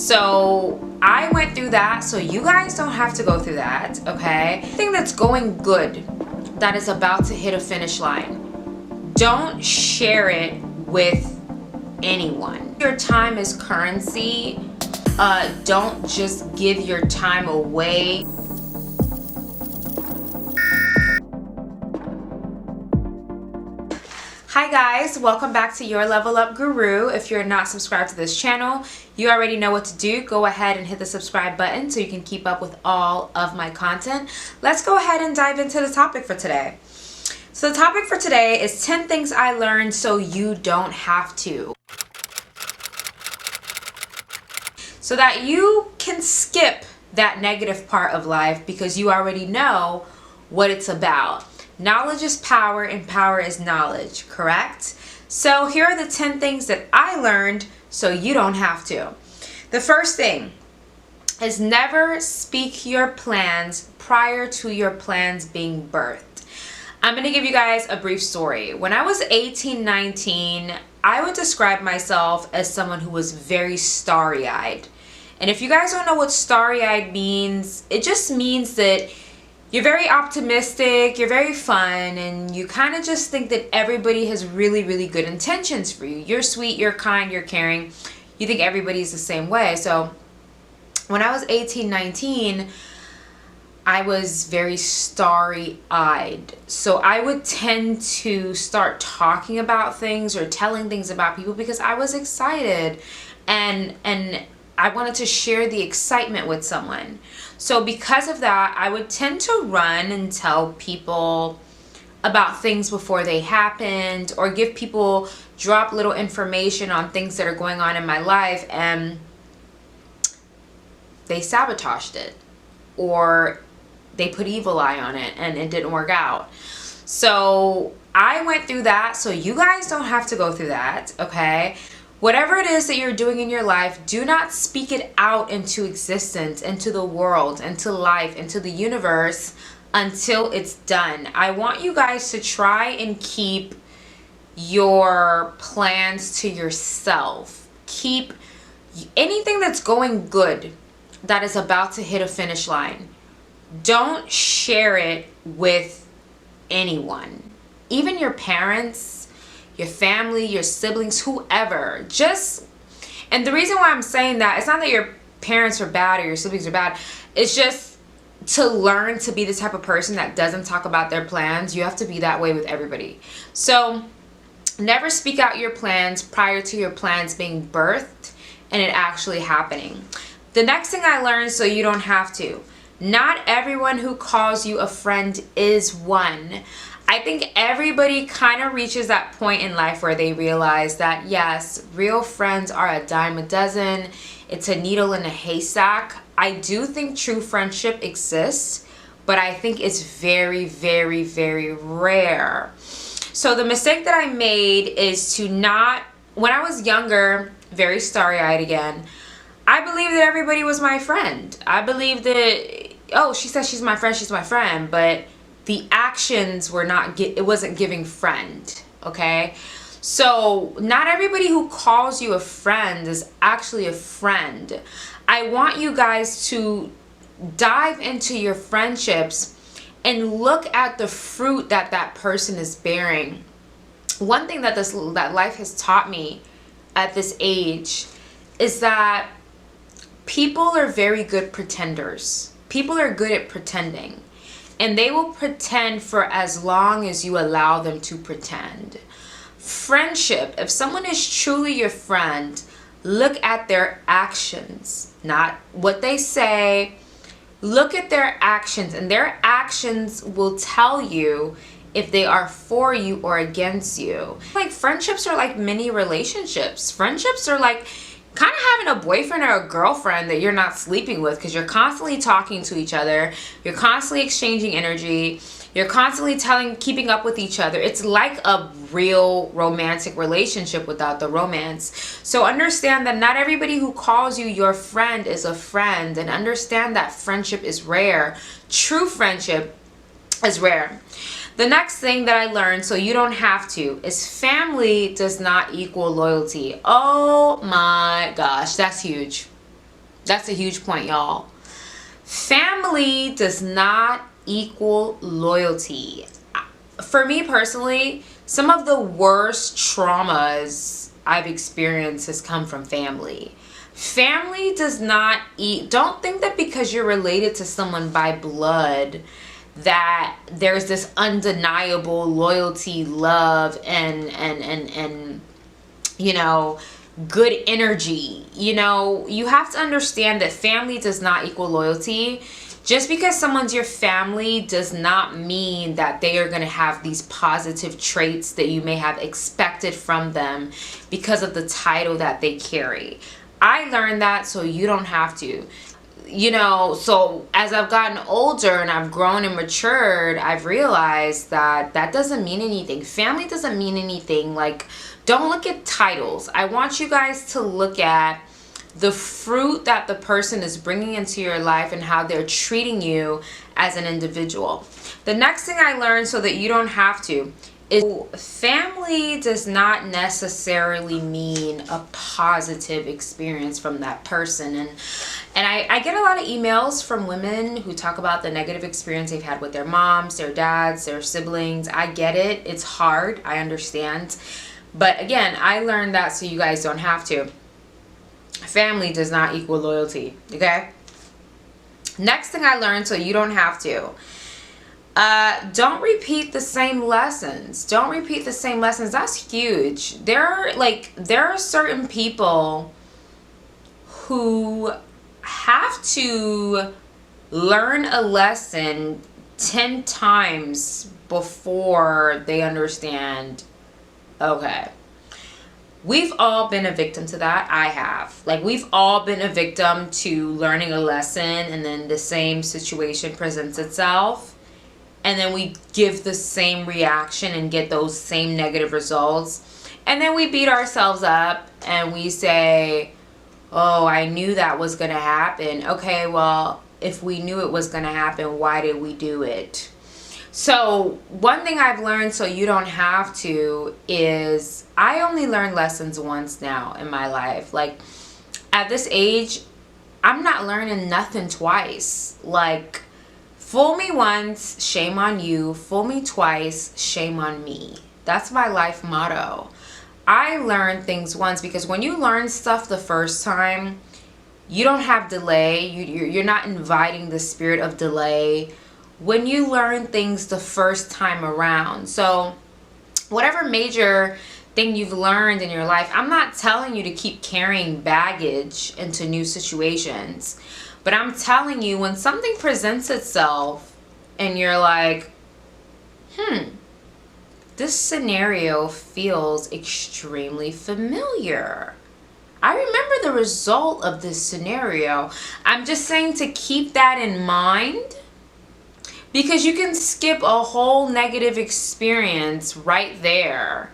So I went through that, so you guys don't have to go through that, okay? Thing that's going good, that is about to hit a finish line, don't share it with anyone. Your time is currency. Don't just give your time away. Hi guys, welcome back to Your Level Up Guru. If you're not subscribed to this channel, you already know what to do. Go ahead and hit the subscribe button so you can keep up with all of my content. Let's go ahead and dive into the topic for today. So the topic for today is 10 things I learned so you don't have to. So that you can skip that negative part of life because you already know what it's about. Knowledge is power and power is knowledge, correct? So here are the 10 things that I learned so you don't have to. The first thing is never speak your plans prior to your plans being birthed. I'm going to give you guys a brief story. When I was 18, 19, I would describe myself as someone who was very starry-eyed. And if you guys don't know what starry-eyed means, it just means that you're very optimistic, you're very fun, and you kind of just think that everybody has really, really good intentions for you. You're sweet, you're kind, you're caring. You think everybody's the same way. So when I was 18, 19, I was very starry-eyed. So I would tend to start talking about things or telling things about people because I was excited and I wanted to share the excitement with someone. So because of that, I would tend to run and tell people about things before they happened, or give people, drop little information on things that are going on in my life, and they sabotaged it, or they put evil eye on it and it didn't work out. So I went through that, so you guys don't have to go through that, okay? Whatever it is that you're doing in your life, do not speak it out into existence, into the world, into life, into the universe until it's done. I want you guys to try and keep your plans to yourself. Keep anything that's going good, that is about to hit a finish line. Don't share it with anyone, even your parents, your family, your siblings, whoever. And the reason why I'm saying that, it's not that your parents are bad or your siblings are bad. It's just to learn to be the type of person that doesn't talk about their plans. You have to be that way with everybody. So never speak out your plans prior to your plans being birthed and it actually happening. The next thing I learned so you don't have to. Not everyone who calls you a friend is one. I think everybody kind of reaches that point in life where they realize that, yes, real friends are a dime a dozen. It's a needle in a haystack. I do think true friendship exists, but I think it's very, very, very rare. So the mistake that I made is to not, when I was younger, very starry-eyed again, I believed that everybody was my friend. I believed that, oh, she says she's my friend, but the actions were not, it wasn't giving friend, okay? So not everybody who calls you a friend is actually a friend. I want you guys to dive into your friendships and look at the fruit that that person is bearing. One thing that that life has taught me at this age is that people are very good pretenders. People are good at pretending. And they will pretend for as long as you allow them to pretend. Friendship, if someone is truly your friend, look at their actions, not what they say. Look at their actions, and their actions will tell you if they are for you or against you. Like, friendships are like mini relationships. Friendships are like kind of having a boyfriend or a girlfriend that you're not sleeping with, because you're constantly talking to each other, you're constantly exchanging energy, you're constantly keeping up with each other. It's like a real romantic relationship without the romance. So understand that not everybody who calls you your friend is a friend, and understand that friendship is rare. True friendship is rare. The next thing that I learned, so you don't have to, is family does not equal loyalty. Oh my gosh, that's huge. That's a huge point, y'all. Family does not equal loyalty. For me personally, some of the worst traumas I've experienced has come from family. Family does not don't think that because you're related to someone by blood that there's this undeniable loyalty, love, and you know, good energy. You know, you have to understand that family does not equal loyalty. Just because someone's your family does not mean that they are going to have these positive traits that you may have expected from them because of the title that they carry. I learned that so you don't have to. You know, so as I've gotten older and I've grown and matured, I've realized that that doesn't mean anything. Family doesn't mean anything. Like, don't look at titles. I want you guys to look at the fruit that the person is bringing into your life and how they're treating you as an individual. The next thing I learned so that you don't have to is family does not necessarily mean a positive experience from that person. And I get a lot of emails from women who talk about the negative experience they've had with their moms, their dads, their siblings. I get it. It's hard. I understand. But again, I learned that so you guys don't have to. Family does not equal loyalty, okay? Next thing I learned so you don't have to. Don't repeat the same lessons. Don't repeat the same lessons. That's huge. There are certain people who have to learn a lesson 10 times before they understand, okay. We've all been a victim to that. I have. Like, we've all been a victim to learning a lesson and then the same situation presents itself. And then we give the same reaction and get those same negative results. And then we beat ourselves up and we say, oh, I knew that was going to happen. Okay, well, if we knew it was going to happen, why did we do it? So one thing I've learned so you don't have to is I only learn lessons once now in my life. Like, at this age, I'm not learning nothing twice. Like, fool me once, shame on you. Fool me twice, shame on me. That's my life motto. I learn things once because when you learn stuff the first time, you don't have delay. You're not inviting the spirit of delay when you learn things the first time around. So whatever major thing you've learned in your life, I'm not telling you to keep carrying baggage into new situations, but I'm telling you when something presents itself and you're like, this scenario feels extremely familiar. I remember the result of this scenario. I'm just saying to keep that in mind, because you can skip a whole negative experience right there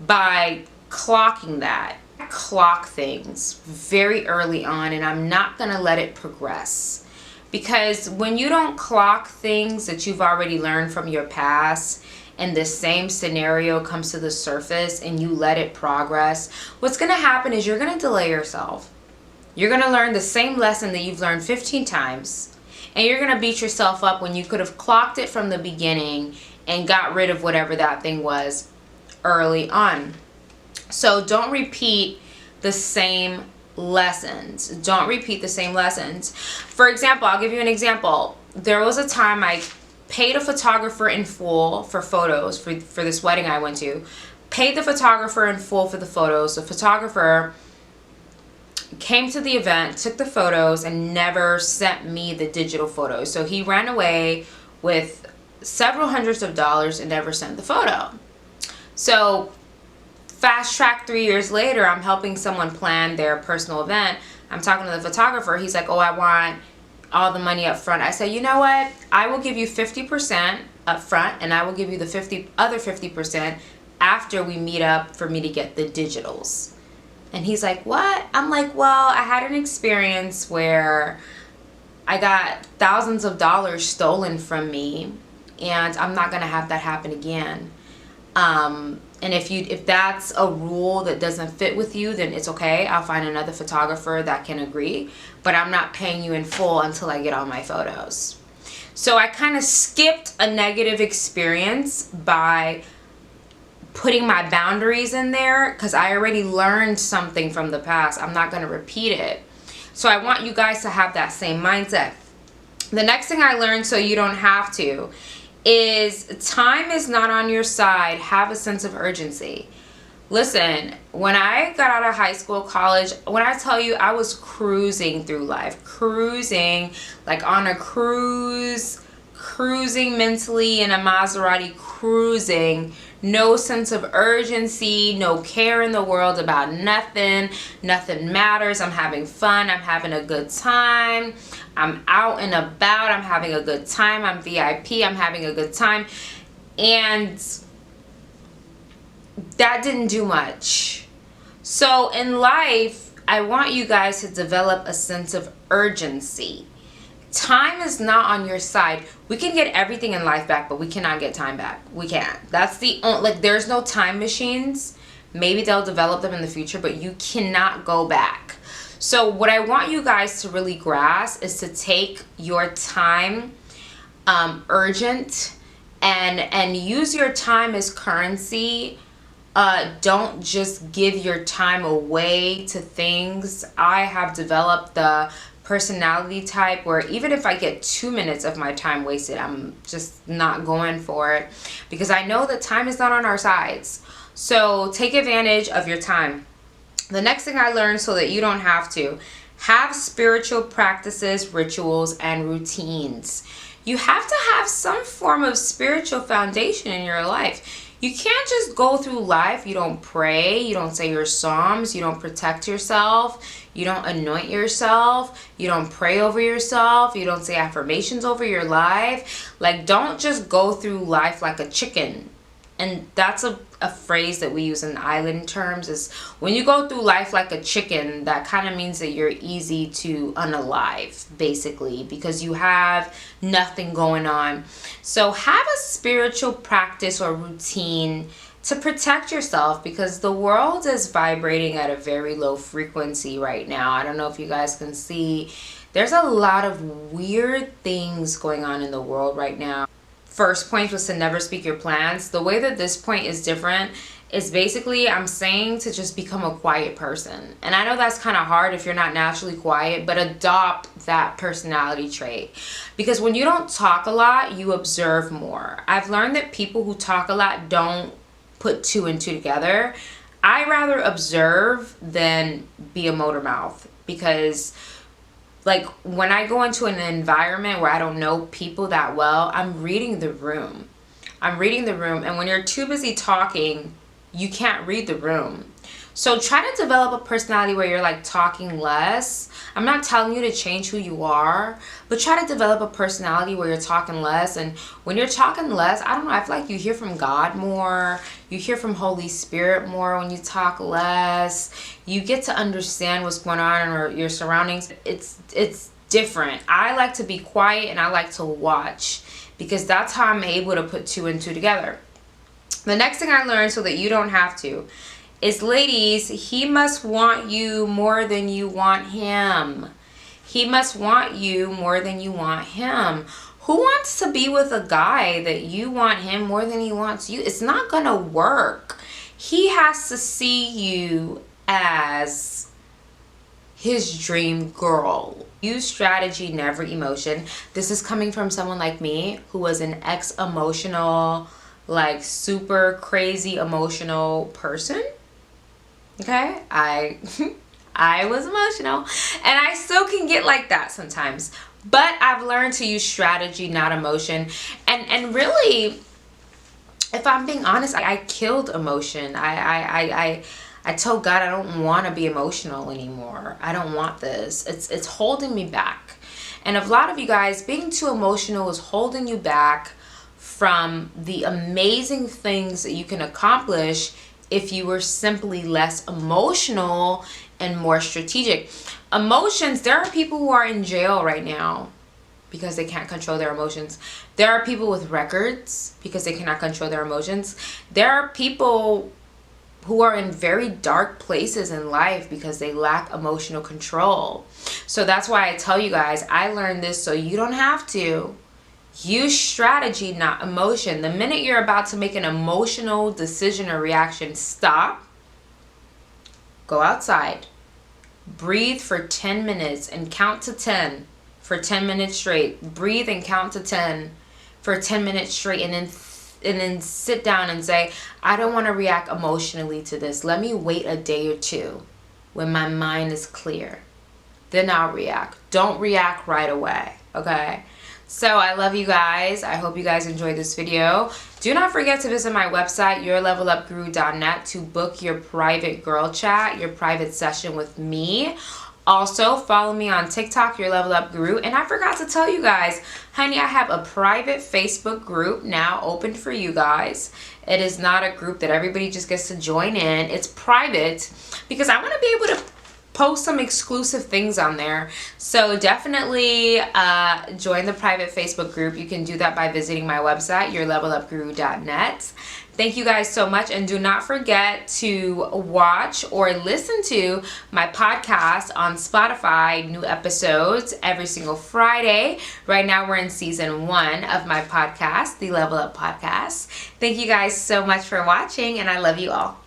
by clocking that. I clock things very early on, and I'm not going to let it progress. Because when you don't clock things that you've already learned from your past, and the same scenario comes to the surface and you let it progress, what's going to happen is you're going to delay yourself. You're going to learn the same lesson that you've learned 15 times. And you're going to beat yourself up when you could have clocked it from the beginning and got rid of whatever that thing was early on. So don't repeat the same lessons. Don't repeat the same lessons. For example, I'll give you an example. There was a time I paid a photographer in full for photos for this wedding I went to. Paid the photographer in full for the photos. The photographer came to the event, took the photos, and never sent me the digital photos. So he ran away with several hundreds of dollars and never sent the photo. So fast track 3 years later, I'm helping someone plan their personal event. I'm talking to the photographer. He's like, oh, I want all the money up front. I said, you know what? I will give you 50% up front, and I will give you the other 50% after we meet up for me to get the digitals. And he's like, what? I'm like, well, I had an experience where I got thousands of dollars stolen from me, and I'm not going to have that happen again. And if that's a rule that doesn't fit with you, then it's okay. I'll find another photographer that can agree, but I'm not paying you in full until I get all my photos. So I kind of skipped a negative experience by putting my boundaries in there because I already learned something from the past. I'm not going to repeat it. So I want you guys to have that same mindset. The next thing I learned, so you don't have to, is time is not on your side. Have a sense of urgency. Listen, when I got out of high school, college, when I tell you I was cruising through life, cruising, like on a cruise, cruising mentally in a Maserati, cruising, no sense of urgency, no care in the world about nothing. Nothing matters. I'm having fun. I'm having a good time. I'm out and about. I'm having a good time. I'm VIP. I'm having a good time. And that didn't do much. So in life, I want you guys to develop a sense of urgency. Time is not on your side. We can get everything in life back, but we cannot get time back. We can't. That's the only, like, there's no time machines. Maybe they'll develop them in the future, but you cannot go back. So what I want you guys to really grasp is to take your time urgent and use your time as currency. Don't just give your time away to things. I have developed the personality type where even if I get 2 minutes of my time wasted, I'm just not going for it because I know that time is not on our sides. So take advantage of your time. The next thing I learned, so that you don't have to, have spiritual practices, rituals, and routines. You have to have some form of spiritual foundation in your life. You can't just go through life. You don't pray. You don't say your psalms. You don't protect yourself. You don't anoint yourself. You don't pray over yourself. You don't say affirmations over your life. Like, don't just go through life like a chicken. And that's a phrase that we use in island terms, is when you go through life like a chicken, that kind of means that you're easy to unalive, basically, because you have nothing going on. So have a spiritual practice or routine to protect yourself, because the world is vibrating at a very low frequency right now. I don't know if you guys can see. There's a lot of weird things going on in the world right now. First point was to never speak your plans. The way that this point is different is basically I'm saying to just become a quiet person. And I know that's kind of hard if you're not naturally quiet, but adopt that personality trait. Because when you don't talk a lot, you observe more. I've learned that people who talk a lot don't put two and two together. I rather observe than be a motor mouth, because like when I go into an environment where I don't know people that well, I'm reading the room. I'm reading the room. And when you're too busy talking, you can't read the room. So try to develop a personality where you're like talking less. I'm not telling you to change who you are, but try to develop a personality where you're talking less. And when you're talking less, I don't know, I feel like you hear from God more. You hear from Holy Spirit more when you talk less. You get to understand what's going on in your surroundings. It's different. I like to be quiet and I like to watch, because that's how I'm able to put two and two together. The next thing I learned, so that you don't have to, is, ladies, he must want you more than you want him. He must want you more than you want him. Who wants to be with a guy that you want him more than he wants you? It's not gonna work. He has to see you as his dream girl. Use strategy, never emotion. This is coming from someone like me who was an ex-emotional, like super crazy emotional person. Okay, I was emotional, and I still can get like that sometimes, but I've learned to use strategy, not emotion. And really, if I'm being honest, I killed emotion. I told God I don't want to be emotional anymore. I don't want this. It's holding me back. And a lot of you guys, being too emotional is holding you back from the amazing things that you can accomplish if you were simply less emotional and more strategic. Emotions, there are people who are in jail right now because they can't control their emotions. There are people with records because they cannot control their emotions. There are people who are in very dark places in life because they lack emotional control. So that's why I tell you guys, I learned this so you don't have to. Use strategy, not emotion. The minute you're about to make an emotional decision or reaction, stop, go outside, breathe for 10 minutes and count to 10 for 10 minutes straight. Breathe and count to 10 for 10 minutes straight, and then sit down and say, I don't want to react emotionally to this. Let me wait a day or two when my mind is clear. Then I'll react. Don't react right away, okay? So I love you guys. I hope you guys enjoyed this video. Do not forget to visit my website, yourlevelupguru.net, to book your private girl chat, your private session with me. Also, follow me on TikTok, Your Level Up Guru. And I forgot to tell you guys, honey, I have a private Facebook group now open for you guys. It is not a group that everybody just gets to join in. It's private because I want to be able to post some exclusive things on there. So definitely join the private Facebook group. You can do that by visiting my website, yourlevelupguru.net. Thank you guys so much, and do not forget to watch or listen to my podcast on Spotify. New episodes every single Friday. Right now we're in season 1 of my podcast, the Level Up Podcast. Thank you guys so much for watching, and I love you all.